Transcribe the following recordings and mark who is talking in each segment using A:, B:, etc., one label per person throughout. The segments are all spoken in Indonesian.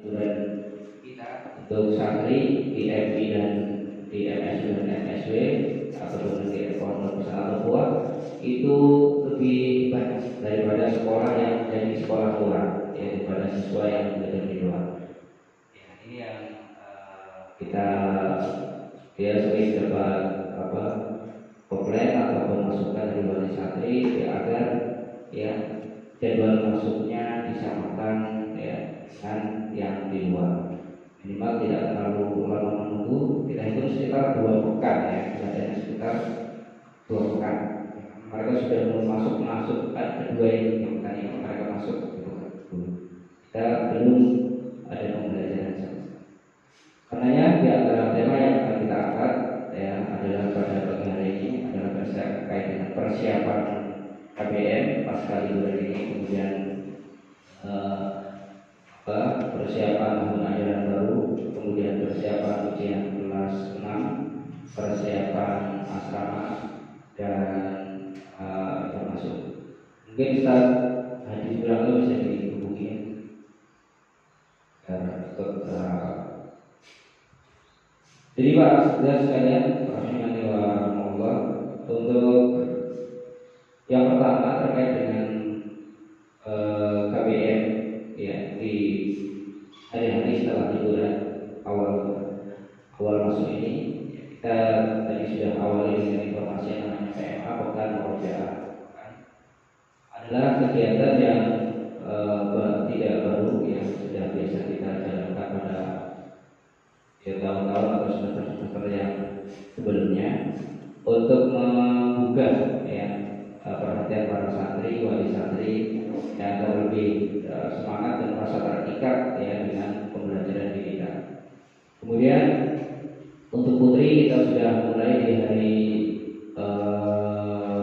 A: dan kita untuk santri IMI dan di MSW dan MSW ataupun di pondok pesantren tua itu lebih banyak daripada sekolah yang jadi sekolah luar, ya, daripada siswa yang belajar di luar. Ya, ini yang kita dia sering dapat komplain ataupun masukan dari wali santri ya, agar ya jadwal masuknya disamakan ya dengan yang di luar, minimal tidak terlalu lama menunggu. Kita hitung sekitar 2 pekan ya, biasanya sekitar 2 pekan. Mereka sudah masuk kedua ini, pekan ini mereka masuk ke pekan kedua. Kita belum ada pembelajaran sama. Karenanya di antara tema yang akan kita angkat ya adalah pada pagi hari ini adalah terkait dengan persiapan KBM pasca liburan ini, kemudian persiapan tahun ajaran baru, kemudian persiapan ujian kelas 6, persiapan asrama dan termasuk mungkin Ustaz Haji Suranto bisa dihubungi ikut. Jadi Pak Saudara sekalian, rahimahullah, untuk yang pertama terkait dengan KBM ya di hari-hari setelah liburan awal masuk ini, kita tadi sudah awali dengan informasi yang namanya PMA, pekan Murojaah, adalah kegiatan yang tidak baru yang sudah biasa kita jalankan pada tahun-tahun atau semester-semester yang sebelumnya untuk menggugah ya perhatian para santri, wali santri yang agar lebih semangat dan merasa terikat ya dengan pembelajaran di kita. Kemudian untuk putri kita sudah mulai di hari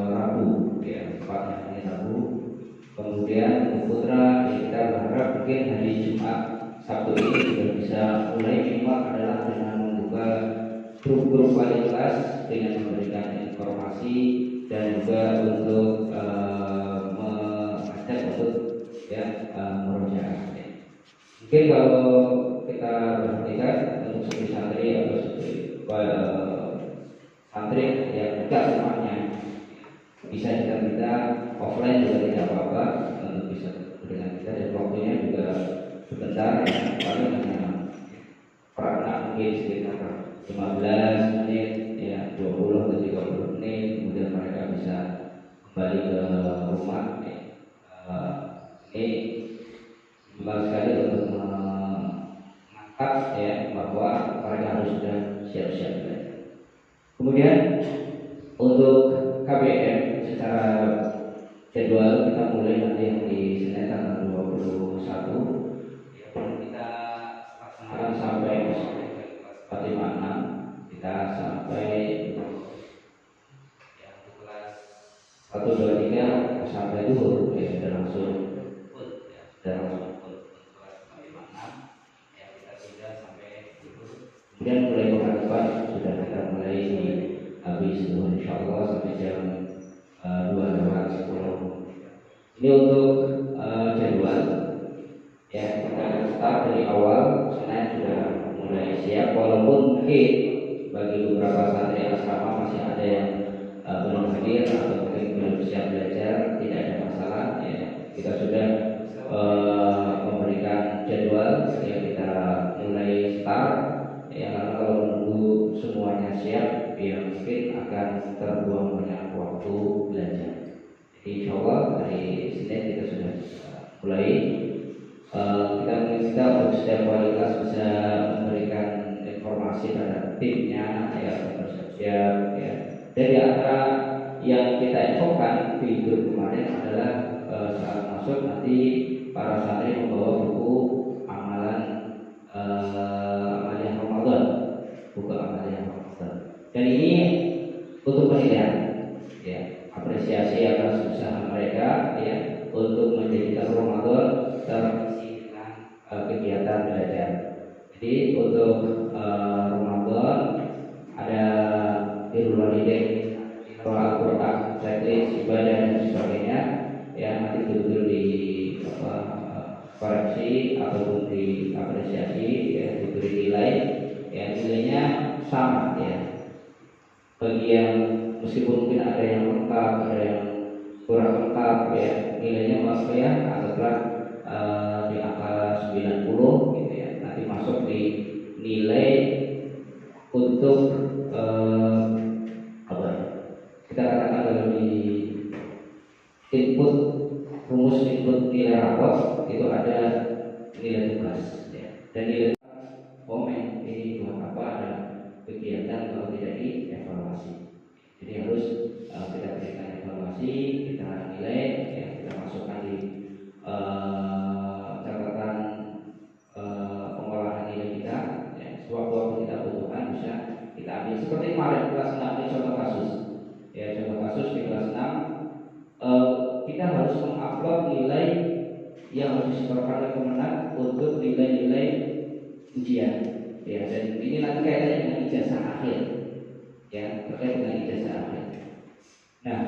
A: Rabu ya, tepatnya hari Rabu. Kemudian untuk putra ya, kita berharap mungkin hari Jumat Sabtu ini sudah bisa mulai, minimal adalah dengan membuka grup-grup wali kelas dengan memberikan informasi dan juga untuk mengajak untuk ya murojaah. Mungkin kalau kita perhatikan untuk santri santri atau santri yang tidak semuanya bisa kita offline juga tidak apa-apa, untuk bisa dengan kita, dan waktunya juga sebentar ya, paling hanya mungkin sekitar 15 menit ya, 20 atau 30 menit, kemudian mereka bisa kembali ke rumah ya. Ini kembali sekali untuk mengangkat ya bahwa mereka harus sudah siap-siap. Kemudian untuk KBM secara jadwal kita mulai nanti yang di Senin tanggal 21 ya, kita laksanakan sampai 456, kita sampai yang kelas 1, 2, 3 sampai dulu ya sudah langsung kelas 456 ya, kita sudah sampai dulu. Kemudian mulai pekan depan sudah kita mulai di habis dulu insyaallah sampai jam 2:10. Ini untuk jadwal ya, kita start dari awal. Senin sudah mulai siap, walaupun mungkin bagi beberapa santri asrama masih ada yang belum hadir atau mungkin belum siap belajar, tidak ada masalah ya. Kita sudah memberikan jadwal ya, kita mulai start ya, karena kalau menunggu semuanya siap ya mungkin akan terbuang banyak waktu belajar. Jadi insyaallah hari Senin kita sudah mulai. Kita minta untuk setiap wali kelas bisa memberikan informasi pada timnya ya, bersiap-siap ya. Dan di antara yang kita infokan di grup kemarin adalah saat masuk nanti para santri membawa buku amalan amalan Ramadan, buku amalan Ramadan. Dan ini untuk penilaian ya, apresiasi atas usaha mereka ya untuk menjadikan Ramadan terisi dengan kegiatan belajar. Jadi untuk Ramadan ada birrul walidain, Al-Quran, checklist, ibadah dan sebagainya ya, nanti betul di koreksi ataupun diapresiasi, ya, diberi nilai, ya, nilainya sama, ya. Bagi yang meskipun mungkin ada yang lengkap, ada yang kurang lengkap, ya, nilainya masuk, ya, anggaplah di angka 90 gitu, ya. Nanti masuk di nilai untuk apa ya? Kita katakan kalau di input, rumus input nilai rapor itu ada nilai tugas, ya. Dan nilai komen ini buat apa, ada kegiatan kalau tidak dievaluasi. Jadi harus kita berikan evaluasi, kita nilai, ya, kita masukkan di catatan pengolahan nilai kita, ya. Sewaktu-waktu kita butuhkan bisa kita ambil. Seperti kemarin kelas 6 ini contoh kasus, ya, contoh kasus di kelas 6 kita harus mengupload nilai yang harus disetorkan oleh Kemenag untuk nilai-nilai ujian, ya. Dan ini nanti kaitannya dengan ijazah akhir, ya, terkait dengan ijazah akhir. Nah,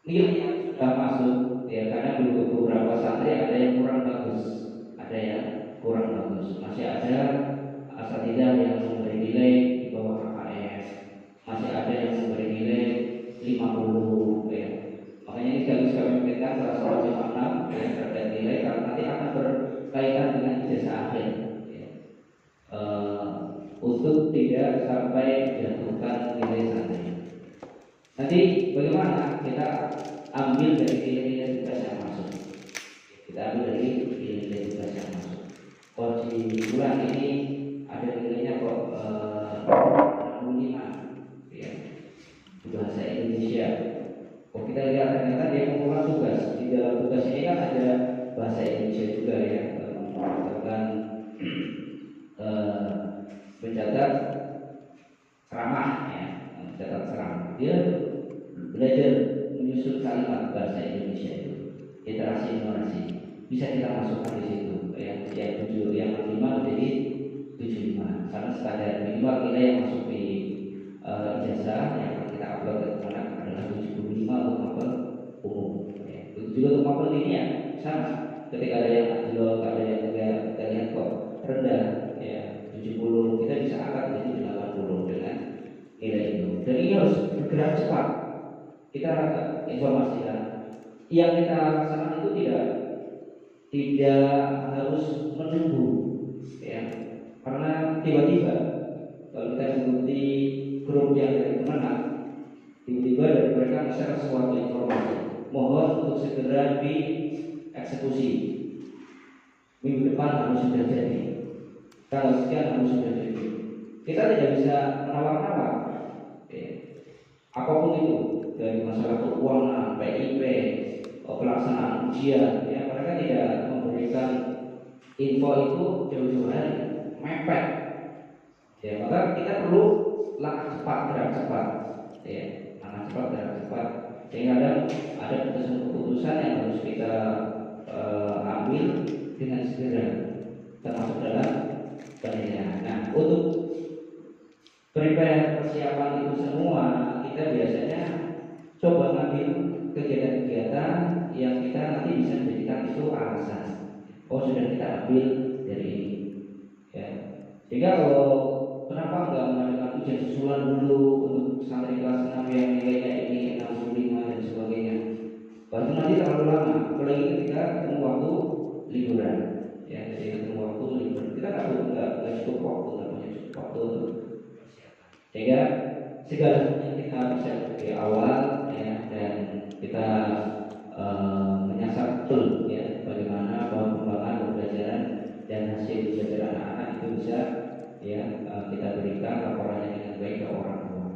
A: nilai yang sudah masuk, ya, karena dulu beberapa santri ada yang kurang bagus, ada yang kurang bagus, masih ada asatidzah yang memberi nilai di bawah KKS, masih ada yang memberi nilai 50, ya. Makanya ini sekaligus kami memberikan salah satu makna, ya, terkait nilai karena nanti akan berkaitan dengan ijazah akhir, ya. Untuk tidak sampai menjatuhkan nilai santri. Nanti bagaimana kita ambil dari nilai-nilai tugas yang masuk? Kita ambil dari nilai-nilai tugas yang masuk. Oh, di bulan ini ada nilainya kok 65, ya, bahasa Indonesia. Oh, kita lihat ternyata dia mengulang tugas. Di dalam tugas ini kan ada bahasa Indonesia juga, ya, tentang mencatat ceramah, ya, mencatat ceramah. Dia belajar menyusun kalimat bahasa Indonesia itu, literasi numerasi. Bisa kita masukkan di situ, ya, yang 7, yang 5 menjadi 75. Karena standar minimal nilai yang masuk di ijazah yang akan kita upload ke Kemenag adalah 75 untuk mapel umum, ya. Itu juga untuk mapel linear sama. Ketika ada yang anjlok, ada yang enggak, kita lihat kok rendah, ya, 70, kita bisa angkat jadi 80 dengan nilai itu. Dan ini harus bergerak cepat. Kita informasikan yang kita laksanakan itu tidak harus menunggu, ya, karena tiba-tiba kalau kita mengikuti grup yang dari Kemenag, tiba-tiba dari mereka share sesuatu informasi, mohon untuk segera dieksekusi, minggu depan harus sudah jadi, tanggal sekian harus sudah jadi. Kita tidak bisa menawar-nawar, ya, apapun itu, dari masalah keuangan, PIP, pelaksanaan ujian, ya, mereka tidak memberikan info itu jauh-jauh hari, mepet, ya. Maka kita perlu langkah cepat, gerak cepat, ya, langkah cepat, gerak cepat. Sehingga ada keputusan-keputusan yang harus kita ambil dengan segera, termasuk dalam penilaian. Nah, untuk prepare persiapan itu semua, kita biasanya coba ngambil kegiatan-kegiatan yang kita nanti bisa menjadikan itu alasan. Oh, sudah kita ambil dari ini, ya. Sehingga kalau kenapa enggak mengadakan ujian susulan dulu untuk santri kelas 6 yang nilainya ini 65 dan sebagainya. Baru nanti terlalu lama, apalagi ketika ketemu waktu liburan, ya. Jadi ketemu waktu liburan, kita nggak cukup waktu, nggak punya cukup waktu untuk persiapan. Sehingga segala yang kita bisa di awal, ya, dan kita menyasar betul, ya, bagaimana pengembangan pembelajaran dan hasil belajar anak-anak itu bisa, ya, kita berikan laporannya dengan baik ke orang tua.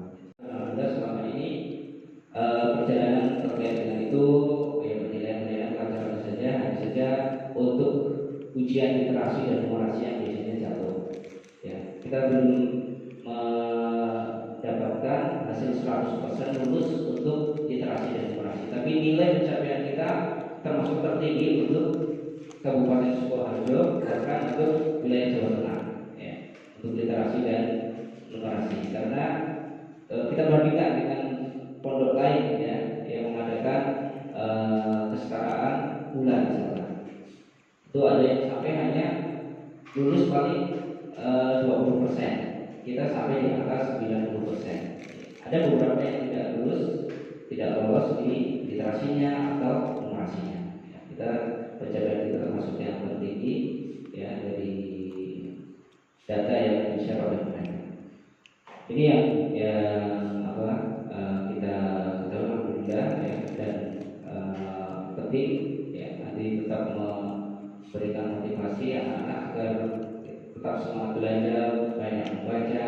A: Alhamdulillah selama ini perjalanan terkait dengan itu, ya, penilaian pelajaran saja, hanya saja untuk ujian literasi dan numerasi yang biasanya jatuh, ya, kita belum mendapatkan hasil 100% lulus untuk literasi dan numerasi. Tapi nilai pencapaian kita termasuk tertinggi untuk Kabupaten Sukoharjo, bahkan untuk wilayah Jawa Tengah, ya, untuk literasi dan numerasi. Karena kita bandingkan dengan pondok lain, ya, yang mengadakan kesetaraan bulan misalnya. lulus paling 20%, kita sampai di angka 90%. Ada beberapa yang tidak lulus, tidak lolos di literasinya atau numerasinya. Ya, kita pencapaian kita termasuk yang tertinggi ya dari data yang di-share oleh mereka. Ini yang apa kita ketahui alhamdulillah ya, dan penting ya nanti tetap memberikan motivasi anak-anak agar tetap semangat belajar, banyak membaca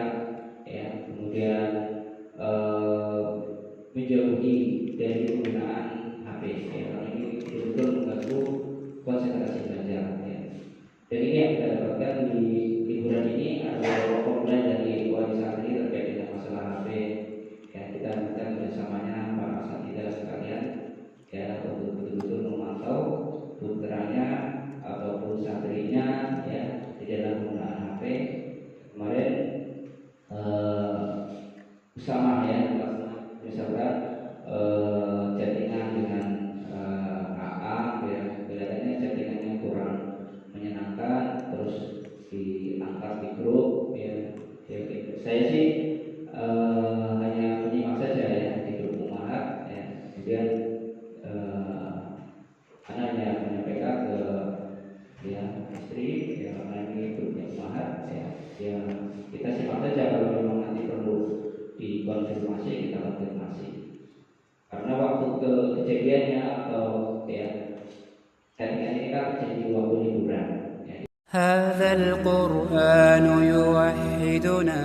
A: ya, kemudian menjauhi dari penggunaan HP ya, karena ini betul-betul mengganggu konsentrasi belajar ya. Dan ini yang kita dapatkan di liburan ini ada kelompok dari wali santri terkait dengan masalah HP ya, kita minta kerjasamanya para asatidz sekalian ya untuk betul-betul memantau putranya ataupun santrinya ya di dalam penggunaan HP. Kemarin bersama ya misalkan chattingan dengan AA ya, kelihatannya chattingannya kurang menyenangkan, terus diangkat di grup ya, saya sih hanya menyimak saja ya di grup umat ya, kemudian anak hanya menyampaikan ke ya istri ya, karena ini grupnya umat ya, ya kita simak saja, kalau memang nanti perlu dikonfirmasi kita konfirmasi, karena waktu kejadiannya atau ya chattingan ini kan terjadi waktu liburan. هذا القرآن يوحدنا